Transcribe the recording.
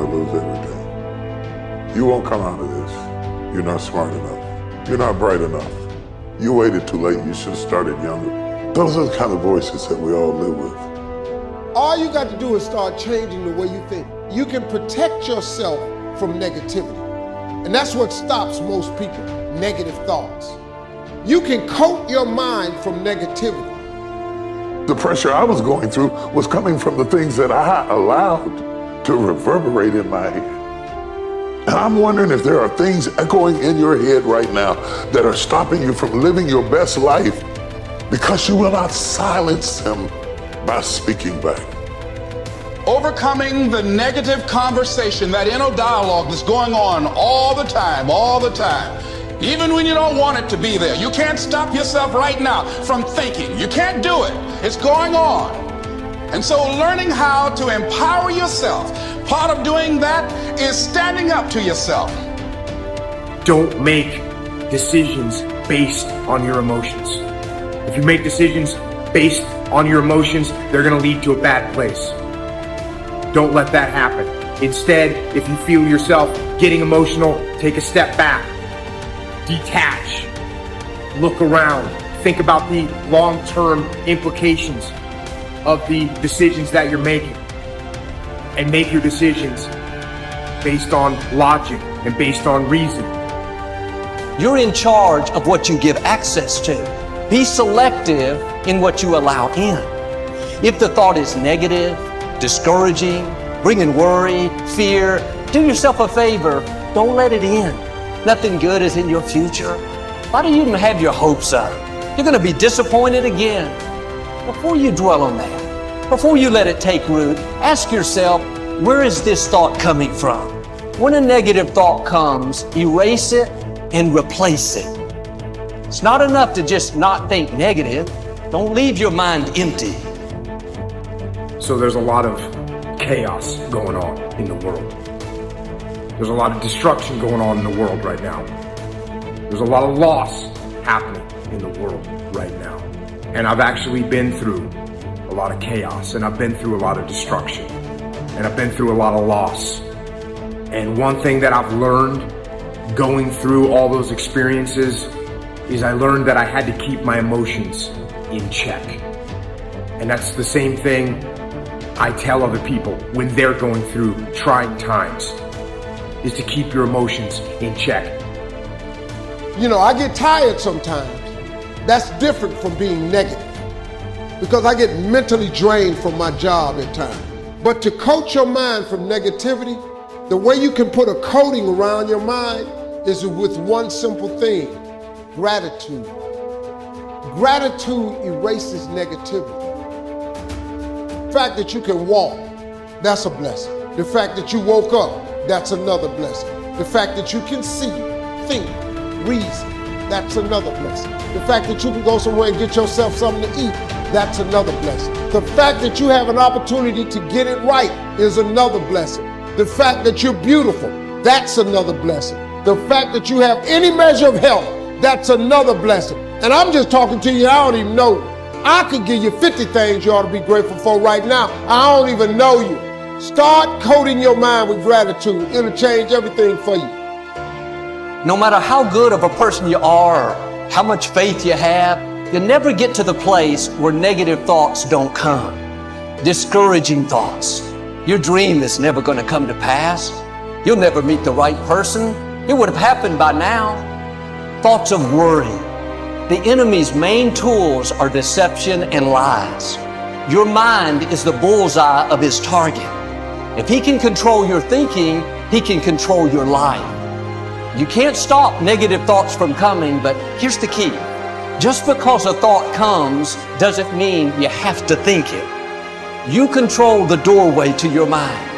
to lose everything. You won't come out of this. You're not smart enough. You're not bright enough. You waited too late. You should have started younger. Those are the kind of voices that we all live with. All you got to do is start changing the way you think. You can protect yourself from negativity. And that's what stops most people, negative thoughts. You can coat your mind from negativity. The pressure I was going through was coming from the things that I allowed to reverberate in my head. And I'm wondering if there are things echoing in your head right now that are stopping you from living your best life because you will not silence them by speaking back. Overcoming the negative conversation, that inner dialogue that's going on all the time. Even when you don't want it to be there. You can't stop yourself right now from thinking. You can't do it. It's going on. And so learning how to empower yourself, part of doing that is standing up to yourself. Don't make decisions based on your emotions. If you make decisions based on your emotions, they're going to lead to a bad place. Don't let that happen. Instead, if you feel yourself getting emotional, take a step back. Detach. Look around. Think about the long-term implications of the decisions that you're making. And make your decisions based on logic and based on reason. You're in charge of what you give access to. Be selective in what you allow in. If the thought is negative, discouraging, bringing worry, fear, do yourself a favor, don't let it in. Nothing good is in your future. Why do you even have your hopes up? You're going to be disappointed again. Before you dwell on that, before you let it take root, ask yourself, where is this thought coming from? When a negative thought comes, erase it and replace it. It's not enough to just not think negative. Don't leave your mind empty. So there's a lot of chaos going on in the world. There's a lot of destruction going on in the world right now. There's a lot of loss happening in the world right now. And I've actually been through a lot of chaos, and I've been through a lot of destruction, and I've been through a lot of loss. And one thing that I've learned going through all those experiences is I learned that I had to keep my emotions in check. And that's the same thing I tell other people when they're going through trying times, is to keep your emotions in check. You know, I get tired sometimes. That's different from being negative because I get mentally drained from my job at times. But to coat your mind from negativity, the way you can put a coating around your mind is with one simple thing: gratitude. Gratitude erases negativity. The fact that you can walk, that's a blessing. The fact that you woke up, that's another blessing. The fact that you can see, think, reason, that's another blessing. The fact that you can go somewhere and get yourself something to eat, that's another blessing. The fact that you have an opportunity to get it right is another blessing. The fact that you're beautiful, that's another blessing. The fact that you have any measure of health, that's another blessing. And I'm just talking to you, I don't even know you. I could give you 50 things you ought to be grateful for right now. I don't even know you. Start coating your mind with gratitude. It'll change everything for you. No matter how good of a person you are, or how much faith you have, you'll never get to the place where negative thoughts don't come. Discouraging thoughts. Your dream is never going to come to pass. You'll never meet the right person. It would have happened by now. Thoughts of worry. The enemy's main tools are deception and lies. Your mind is the bullseye of his target. If he can control your thinking, he can control your life. You can't stop negative thoughts from coming, but here's the key. Just because a thought comes doesn't mean you have to think it. You control the doorway to your mind.